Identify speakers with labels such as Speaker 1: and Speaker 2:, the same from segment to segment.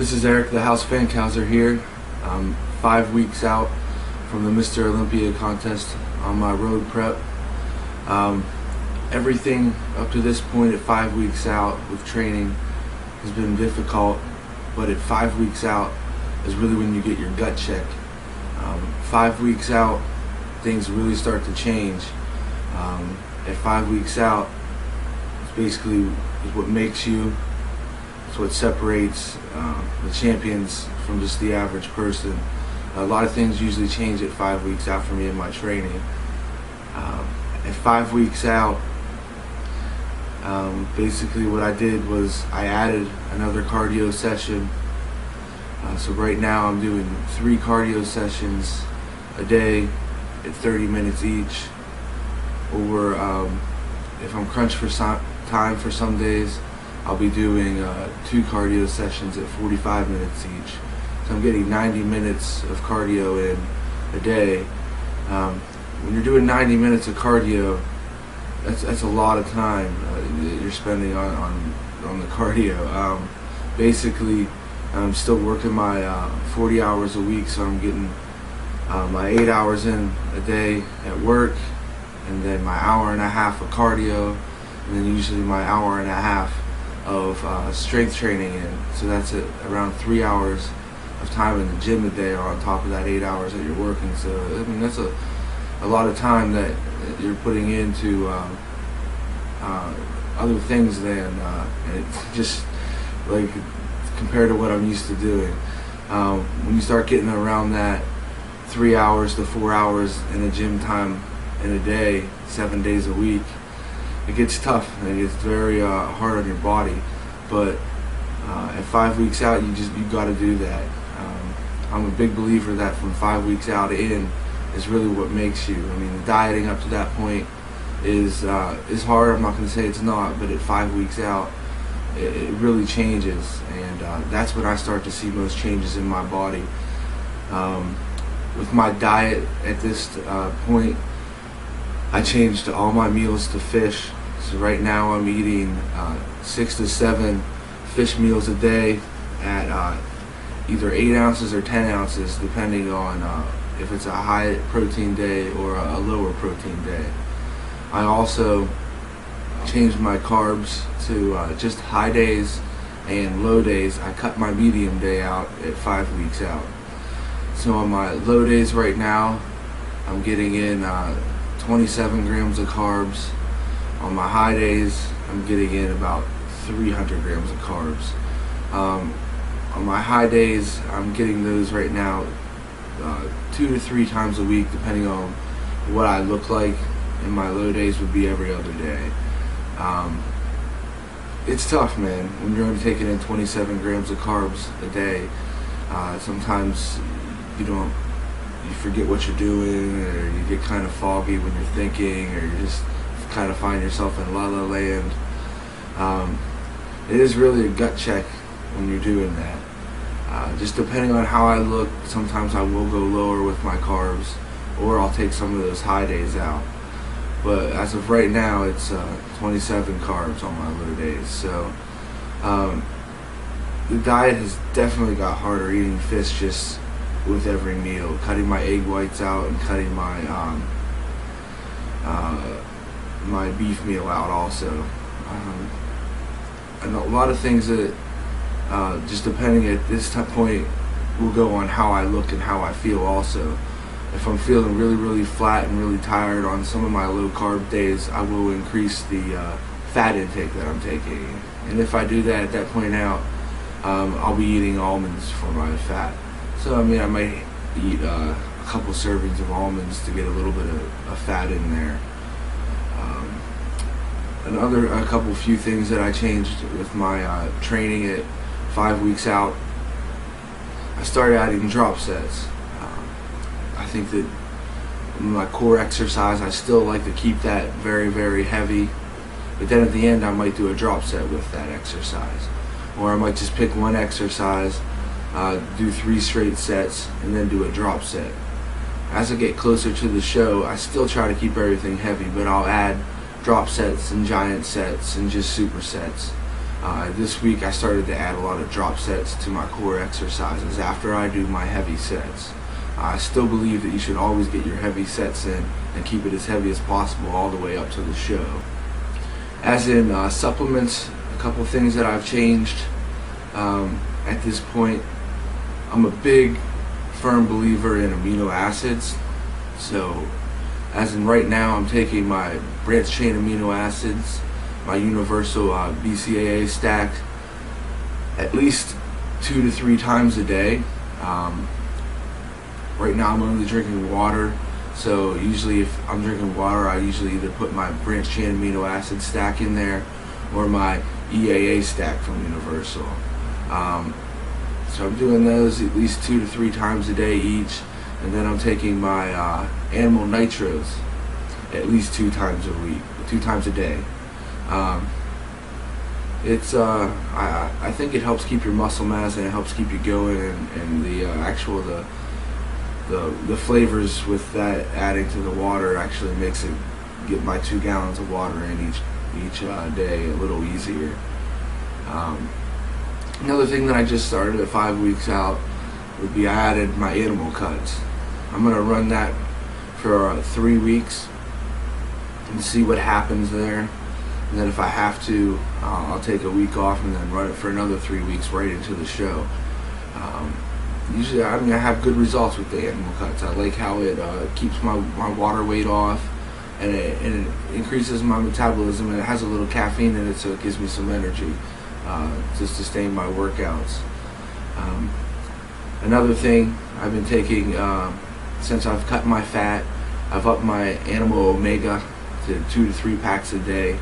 Speaker 1: This is Eric, the House Fancouser here. I'm 5 weeks out from the Mr. Olympia contest on my road prep. Everything up to this point at 5 weeks out with training has been difficult, but at 5 weeks out is really when you get your gut check. 5 weeks out, things really start to change. At 5 weeks out, it's basically what makes you. It's what separates the champions from just the average person. A lot of things usually change at 5 weeks out for me in my training. At 5 weeks out, basically what I did was I added another cardio session. So right now I'm doing 3 cardio sessions a day at 30 minutes each. Or if I'm crunched for time for some days, I'll be doing 2 cardio sessions at 45 minutes each. So I'm getting 90 minutes of cardio in a day. When you're doing 90 minutes of cardio, that's a lot of time you're spending on the cardio. Basically, I'm still working my 40 hours a week, so I'm getting my 8 hours in a day at work, and then my hour and a half of cardio, and then usually my hour and a half of strength training in. So that's around 3 hours of time in the gym a day on top of that 8 hours that you're working. So I mean, that's a lot of time that you're putting into other things than and it's just like compared to what I'm used to doing. When you start getting around that 3 hours to 4 hours in the gym time in a day, 7 days a week, it gets tough and it gets very hard on your body. But at 5 weeks out, you got to do that. I'm a big believer that from 5 weeks out in is really what makes you. I mean, the dieting up to that point is hard. I'm not going to say it's not, but at 5 weeks out, it really changes, and that's when I start to see most changes in my body. With my diet at this point, I changed all my meals to fish. So right now I'm eating 6 to 7 fish meals a day at either 8 ounces or 10 ounces, depending on if it's a high protein day or a lower protein day. I also changed my carbs to just high days and low days. I cut my medium day out at 5 weeks out. So on my low days right now, I'm getting in 27 grams of carbs. On my high days, I'm getting in about 300 grams of carbs. On my high days, I'm getting those right now 2 to 3 times a week, depending on what I look like. And my low days would be every other day. It's tough, man, when you're only taking in 27 grams of carbs a day. Sometimes you forget what you're doing, or you get kind of foggy when you're thinking, or you just kind of find yourself in la la land. It is really a gut check when you're doing that. Just depending on how I look, sometimes I will go lower with my carbs, or I'll take some of those high days out. But as of right now, it's 27 carbs on my low days. So the diet has definitely got harder eating fish just with every meal, cutting my egg whites out and cutting my my beef meal out also. And a lot of things that just depending at this point will go on how I look and how I feel also. If I'm feeling really, really flat and really tired on some of my low carb days, I will increase the fat intake that I'm taking. And if I do that at that point out, I'll be eating almonds for my fat. So I mean, I might eat a couple servings of almonds to get a little bit of fat in there. A few things that I changed with my training at 5 weeks out. I started adding drop sets. I think that my core exercise, I still like to keep that very, very heavy, but then at the end I might do a drop set with that exercise, or I might just pick one exercise, do 3 straight sets, and then do a drop set. As I get closer to the show, I still try to keep everything heavy, but I'll add drop sets and giant sets and just supersets. This week I started to add a lot of drop sets to my core exercises after I do my heavy sets. I still believe that you should always get your heavy sets in and keep it as heavy as possible all the way up to the show. As in supplements, a couple things that I've changed at this point. I'm a big, firm believer in amino acids. So, as in right now, I'm taking my branched chain amino acids, my universal BCAA stack, at least 2 to 3 times a day. Right now I'm only drinking water, so usually if I'm drinking water, I usually either put my branched chain amino acid stack in there or my EAA stack from Universal. So I'm doing those at least 2 to 3 times a day each, and then I'm taking my animal nitros at least 2 times a week, 2 times a day. I think it helps keep your muscle mass and it helps keep you going, and the flavors with that adding to the water actually makes it get my 2 gallons of water in each day a little easier. Another thing that I just started at 5 weeks out would be I added my animal cuts. I'm going to run that for 3 weeks and see what happens there. And then if I have to, I'll take a week off and then run it for another 3 weeks right into the show. Usually, I have good results with the animal cuts. I like how it keeps my water weight off, and it increases my metabolism, and it has a little caffeine in it, so it gives me some energy to sustain my workouts. Another thing I've been taking, since I've cut my fat, I've upped my animal omega to 2 to 3 packs a day.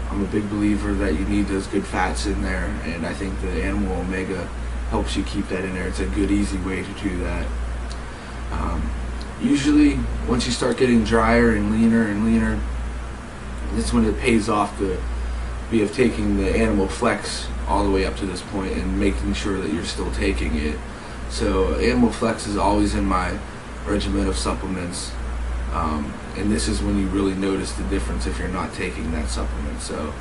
Speaker 1: I'm a big believer that you need those good fats in there, and I think the animal omega helps you keep that in there. It's a good, easy way to do that. Usually, once you start getting drier and leaner, that's when it pays off to be of taking the Animal Flex all the way up to this point and making sure that you're still taking it. So Animal Flex is always in my regimen of supplements, and this is when you really notice the difference if you're not taking that supplement. So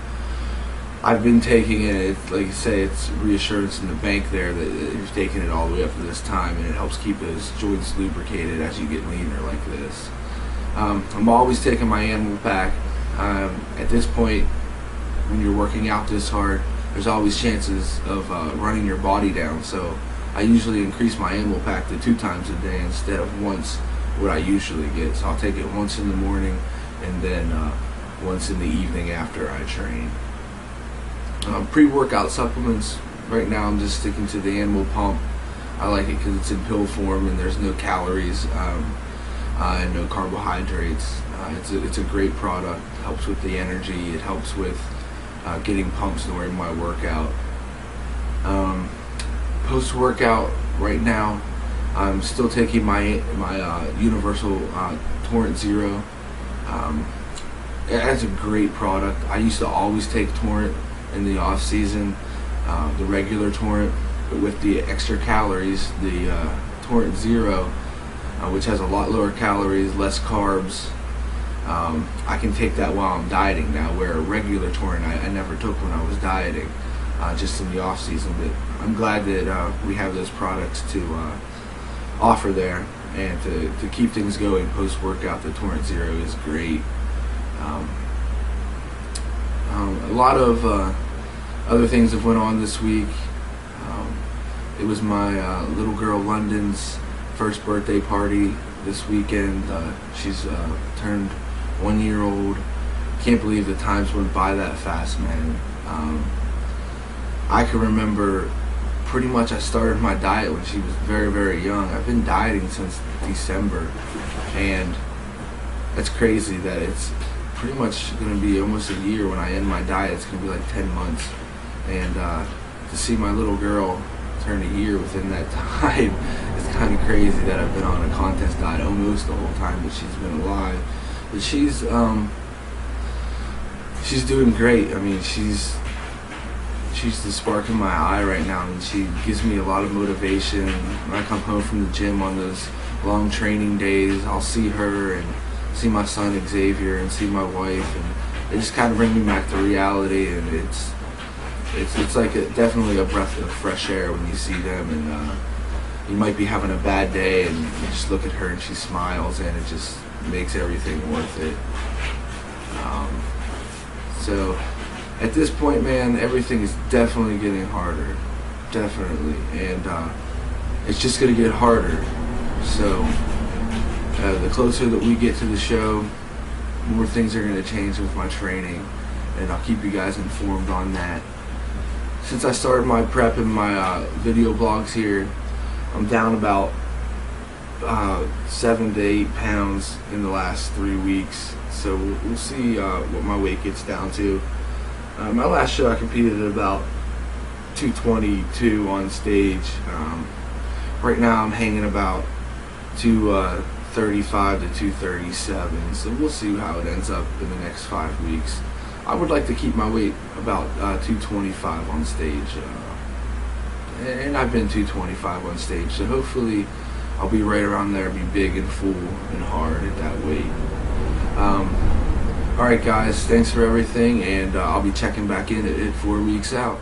Speaker 1: I've been taking it. It's, like you say, it's reassurance in the bank there that you've taken it all the way up to this time, and it helps keep those joints lubricated as you get leaner like this. I'm always taking my animal pack. At this point, when you're working out this hard, there's always chances of running your body down. So I usually increase my animal pack to 2 times a day instead of once what I usually get. So I'll take it once in the morning and then once in the evening after I train. Pre-workout supplements, right now I'm just sticking to the Animal Pump. I like it because it's in pill form and there's no calories and no carbohydrates. It's a great product. It helps with the energy. It helps with getting pumps during my workout. Post-workout, right now, I'm still taking my Universal Torrent Zero. It's a great product. I used to always take Torrent in the off season, the regular Torrent, but with the extra calories, the Torrent Zero, which has a lot lower calories, less carbs. I can take that while I'm dieting now, where a regular Torrent I never took when I was dieting, just in the off season. But I'm glad that we have those products to offer there, and to keep things going post workout. The Torrent Zero is great. A lot of other things that went on this week. It was my little girl London's first birthday party this weekend. She's turned 1 year old. Can't believe the times went by that fast, man. I can remember pretty much I started my diet when she was very, very young. I've been dieting since December, and it's crazy that it's pretty much going to be almost a year when I end my diet. It's going to be like 10 months, and to see my little girl turn a year within that time, it's kind of crazy that I've been on a contest diet almost the whole time that she's been alive. But she's doing great. I mean, she's the spark in my eye right now, and she gives me a lot of motivation. When I come home from the gym on those long training days, I'll see her and see my son Xavier and see my wife, and they just kind of bring me back to reality, and it's like definitely a breath of fresh air when you see them, and you might be having a bad day and you just look at her and she smiles, and it just makes everything worth it. So at this point, man, everything is definitely getting harder, definitely, and it's just gonna get harder. So the closer that we get to the show, more things are gonna change with my training, and I'll keep you guys informed on that. Since I started my prep and my video blogs here, I'm down about 7 to 8 pounds in the last 3 weeks. So we'll see what my weight gets down to. My last show I competed at about 222 on stage. Right now I'm hanging about 235 to 237. So we'll see how it ends up in the next 5 weeks. I would like to keep my weight about 225 on stage, and I've been 225 on stage, so hopefully I'll be right around there, be big and full and hard at that weight. Alright guys, thanks for everything, and I'll be checking back in at 4 weeks out.